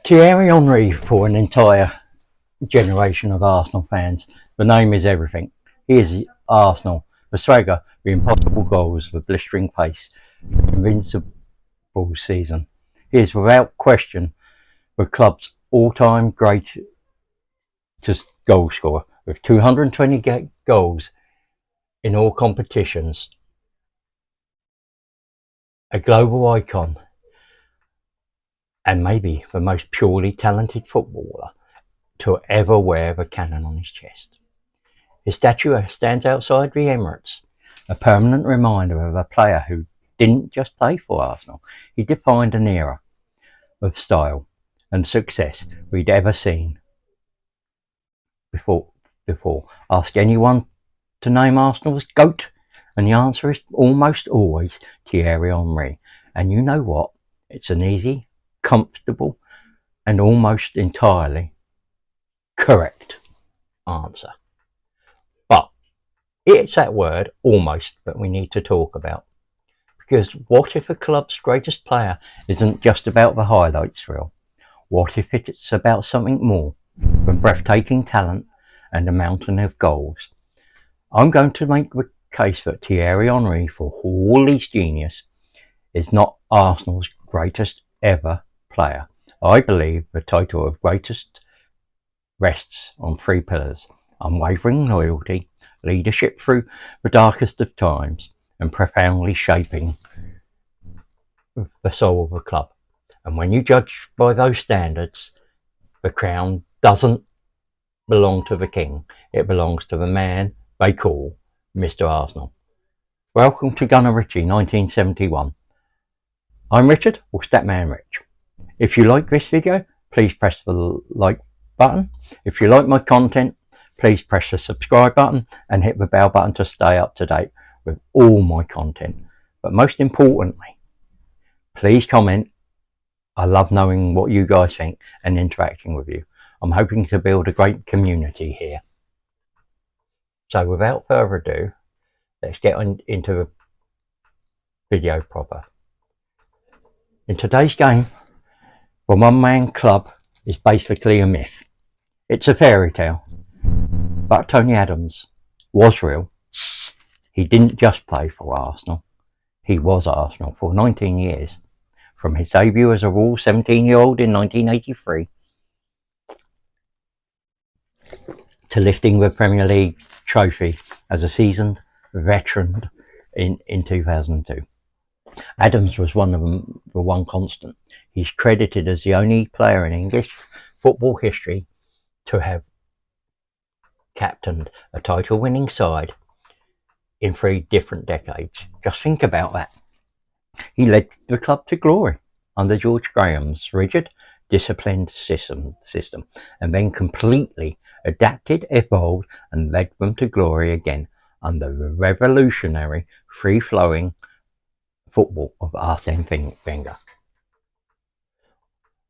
Thierry Henry for an entire generation of Arsenal fans. The name is everything. He is Arsenal, the swagger, the impossible goals, the blistering pace, the Invincibles season. He is without question the club's all-time greatest goal scorer with 220 goals in all competitions. A global icon and maybe the most purely talented footballer to ever wear the cannon on his chest. His statue stands outside the Emirates, a permanent reminder of a player who didn't just play for Arsenal, he defined an era of style and success we'd ever seen before. Ask anyone to name Arsenal's GOAT, and the answer is almost always Thierry Henry. And you know what? It's an easy, comfortable, and almost entirely correct answer. But it's that word, almost, that we need to talk about. Because what if a club's greatest player isn't just about the highlights reel? What if it's about something more than breathtaking talent and a mountain of goals? I'm going to make the case that Thierry Henry, for all his genius, is not Arsenal's greatest ever player. I believe the title of greatest rests on three pillars: unwavering loyalty, leadership through the darkest of times, and profoundly shaping the soul of the club. And when you judge by those standards, the crown doesn't belong to the king, it belongs to the man they call Mr. Arsenal. Welcome to Gunner Ritchie 1971. I'm Richard, or Statman Rich. If you like this video, please press the like button. If you like my content, please press the subscribe button and hit the bell button to stay up to date with all my content. But most importantly, please comment. I love knowing what you guys think and interacting with you. I'm hoping to build a great community here. So without further ado, let's get into the video proper. In today's game, the one-man club is basically a myth. It's a fairy tale. But Tony Adams was real. He didn't just play for Arsenal. He was Arsenal for 19 years. From his debut as a raw 17-year-old in 1983 to lifting the Premier League trophy as a seasoned veteran in 2002. Adams was one of them, the one constant. He's credited as the only player in English football history to have captained a title-winning side in 3 different decades. Just think about that. He led the club to glory under George Graham's rigid, disciplined system, and then completely adapted, evolved, and led them to glory again under the revolutionary, free-flowing football of Arsene Wenger.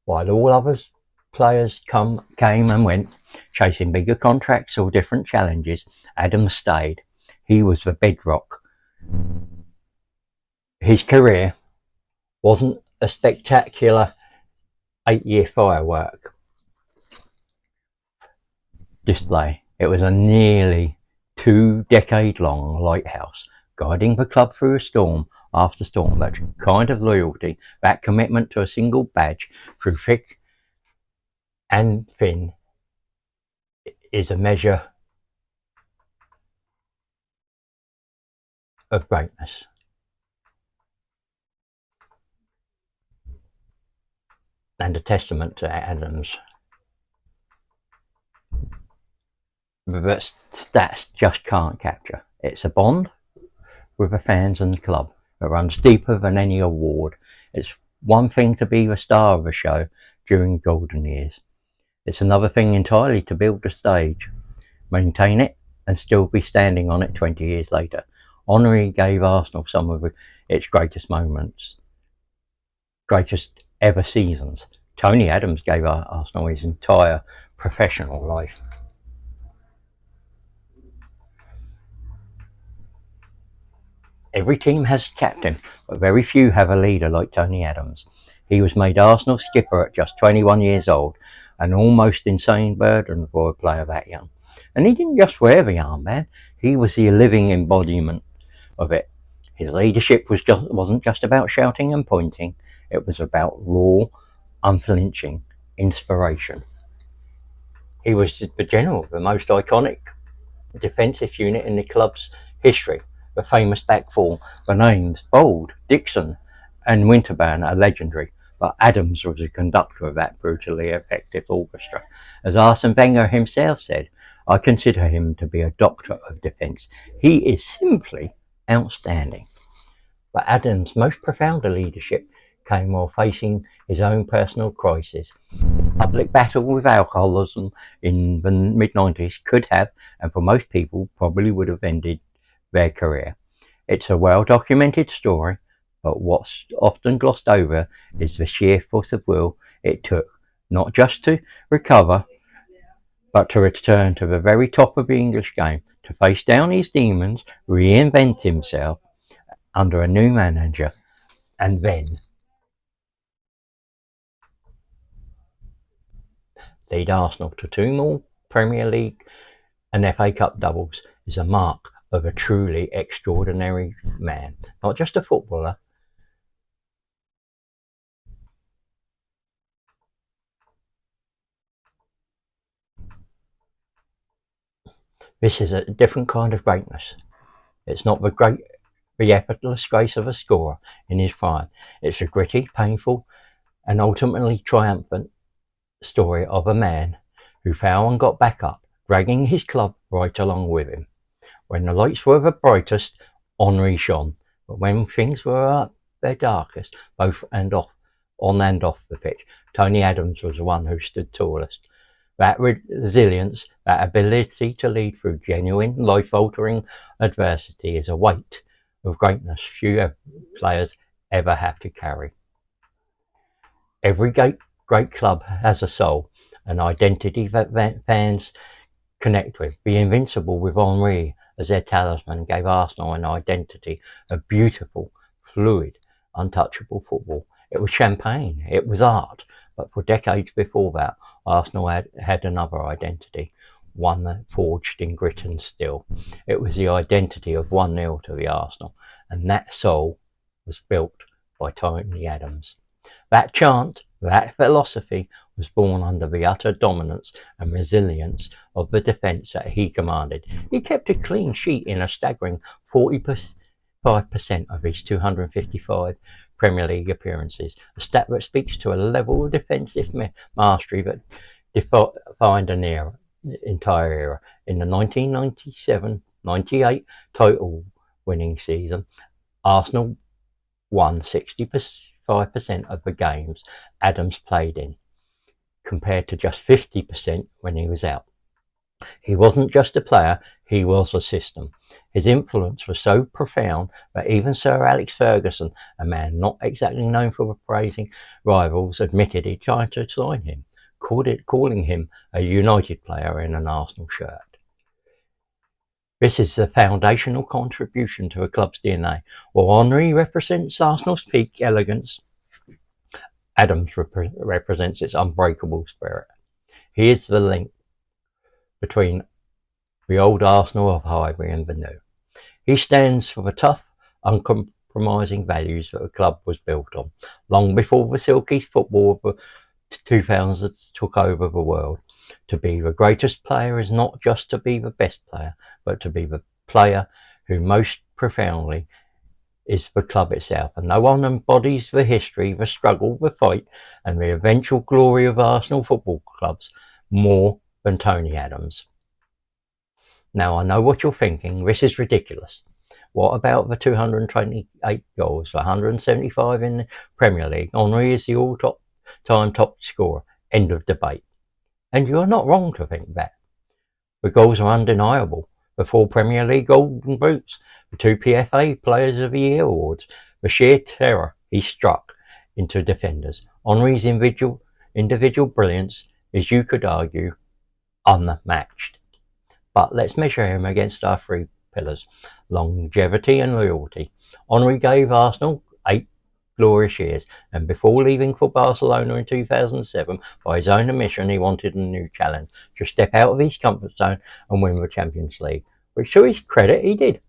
While all others players came and went, chasing bigger contracts or different challenges, Adams stayed. He was the bedrock. His career wasn't a spectacular 8-year firework display. It was a nearly 2-decade-long lighthouse, guiding the club through storm after storm. That kind of loyalty, that commitment to a single badge through thick and thin, is a measure of greatness. And a testament to Adams. But stats just can't capture. It's a bond with the fans and the club that runs deeper than any award. It's one thing to be the star of a show during the golden years. It's another thing entirely to build the stage, maintain it, and still be standing on it 20 years later. Henry gave Arsenal some of its greatest moments, greatest ever seasons. Tony Adams gave Arsenal his entire professional life. Every team has a captain, but very few have a leader like Tony Adams. He was made Arsenal skipper at just 21 years old, an almost insane burden for a player that young. And he didn't just wear the armband, he was the living embodiment of it. His leadership wasn't just about shouting and pointing, it was about raw, unflinching inspiration. He was the general, the most iconic defensive unit in the club's history. The famous back four, the names Bold, Dixon, and Winterburn are legendary, but Adams was the conductor of that brutally effective orchestra. As Arsene Wenger himself said, I consider him to be a doctor of defence. He is simply outstanding. But Adams' most profound leadership came while facing his own personal crisis. His public battle with alcoholism in the mid-90s could have, and for most people probably would have, ended their career. It's a well-documented story, but what's often glossed over is the sheer force of will it took, not just to recover, but to return to the very top of the English game, to face down his demons, reinvent himself under a new manager, and then lead Arsenal to two more Premier League and FA Cup doubles is a mark of a truly extraordinary man, not just a footballer. This is a different kind of greatness. It's not the effortless grace of a scorer in his prime. It's a gritty, painful, and ultimately triumphant story of a man who fell and got back up, dragging his club right along with him. When the lights were the brightest, Henry shone, but when things were at their darkest, both on and off the pitch, Tony Adams was the one who stood tallest. That resilience, that ability to lead through genuine, life-altering adversity is a weight of greatness few players ever have to carry. Every great club has a soul, an identity that fans connect with. The Invincible with Henry as their talisman gave Arsenal an identity of beautiful, fluid, untouchable football. It was champagne, it was art, but for decades before that, Arsenal had another identity, one that forged in grit and steel. It was the identity of 1-0 to the Arsenal, and that soul was built by Tony Adams. That chant, that philosophy, was born under the utter dominance and resilience of the defence that he commanded. He kept a clean sheet in a staggering 45% of his 255 Premier League appearances, a stat that speaks to a level of defensive mastery that defined an entire era. In the 1997-98 title-winning season, Arsenal won 65% of the games Adams played in, compared to just 50% when he was out. He wasn't just a player, he was a system. His influence was so profound that even Sir Alex Ferguson, a man not exactly known for praising rivals, admitted he tried to sign him, calling him a United player in an Arsenal shirt. This is a foundational contribution to a club's DNA. While Henry represents Arsenal's peak elegance, Adams represents its unbreakable spirit. He is the link between the old Arsenal of Highbury and the new. He stands for the tough, uncompromising values that the club was built on, long before the silky football of the 2000s took over the world. To be the greatest player is not just to be the best player, but to be the player who most profoundly is the club itself, and no one embodies the history, the struggle, the fight, and the eventual glory of Arsenal football clubs more than Tony Adams. Now, I know what you're thinking, this is ridiculous. What about the 228 goals, the 175 in the Premier League? Henry is the all-time top scorer. End of debate. And you're not wrong to think that. The goals are undeniable. The 4 Premier League Golden Boots, the 2 PFA Players of the Year awards, the sheer terror he struck into defenders. Henry's individual brilliance is, you could argue, unmatched. But let's measure him against our 3 pillars: longevity and loyalty. Henry gave Arsenal 8 glorious years, and before leaving for Barcelona in 2007, by his own admission, he wanted a new challenge, to step out of his comfort zone and win the Champions League, which to his credit he did.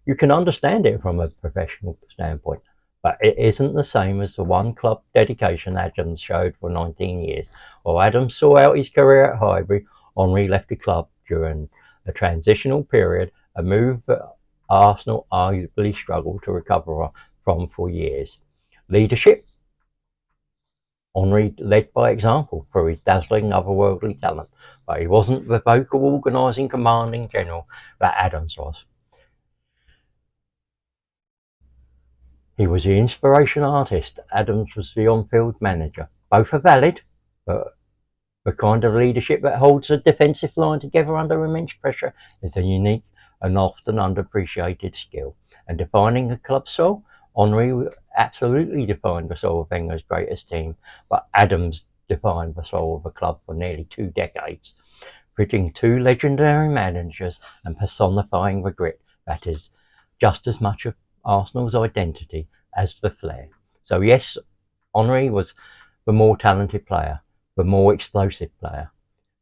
You can understand it from a professional standpoint, but it isn't the same as the one club dedication Adams showed for 19 years. While Adams saw out his career at Highbury, Henry left the club during a transitional period, a move that Arsenal arguably struggled to recover from for years. Leadership? Henry led by example through his dazzling otherworldly talent, but he wasn't the vocal, organising, commanding general that Adams was. He was the inspiration artist, Adams was the on-field manager. Both are valid, but the kind of leadership that holds a defensive line together under immense pressure is a unique and often underappreciated skill. And defining a club soul, Henry absolutely defined the soul of Wenger's greatest team, but Adams defined the soul of the club for nearly 2 decades, bridging 2 legendary managers and personifying the grit that is just as much of Arsenal's identity as the flair. So yes, Henry was the more talented player, the more explosive player,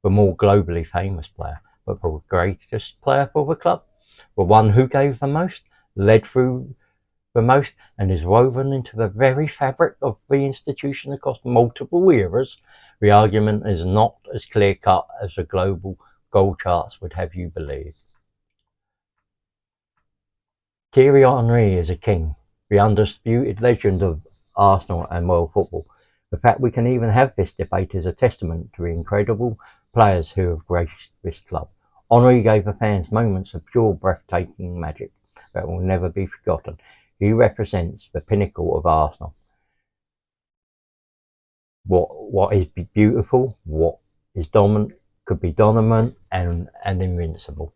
the more globally famous player, but the greatest player for the club, the one who gave the most, led through the most, and is woven into the very fabric of the institution across multiple eras. The argument is not as clear-cut as the global goal charts would have you believe. Thierry Henry is a king, the undisputed legend of Arsenal and world football. The fact we can even have this debate is a testament to the incredible players who have graced this club. Henry gave the fans moments of pure breathtaking magic that will never be forgotten. He represents the pinnacle of Arsenal. What is beautiful, what is dominant, could be dominant and invincible.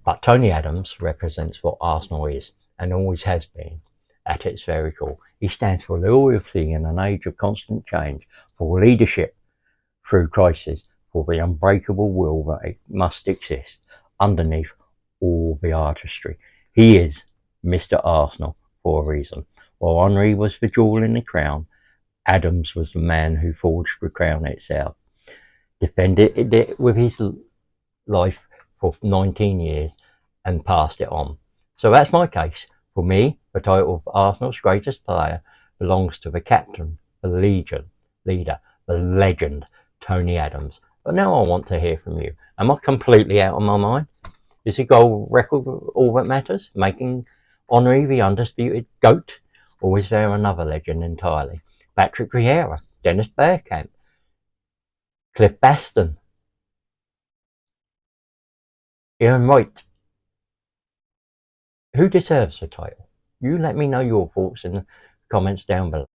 But Tony Adams represents what Arsenal is, and always has been, at its very core. He stands for loyalty in an age of constant change, for leadership through crisis, for the unbreakable will that it must exist underneath all the artistry. He is Mr. Arsenal for a reason. While Henry was the jewel in the crown, Adams was the man who forged the crown itself, defended it with his life for 19 years and passed it on. So that's my case. For me, the title of Arsenal's greatest player belongs to the captain, the leader, the legend, Tony Adams. But now I want to hear from you. Am I completely out of my mind? Is the goal record all that matters, making Henry the undisputed GOAT? Or is there another legend entirely? Patrick Vieira, Dennis Bergkamp, Cliff Baston, Ian Wright. Who deserves the title? You let me know your thoughts in the comments down below.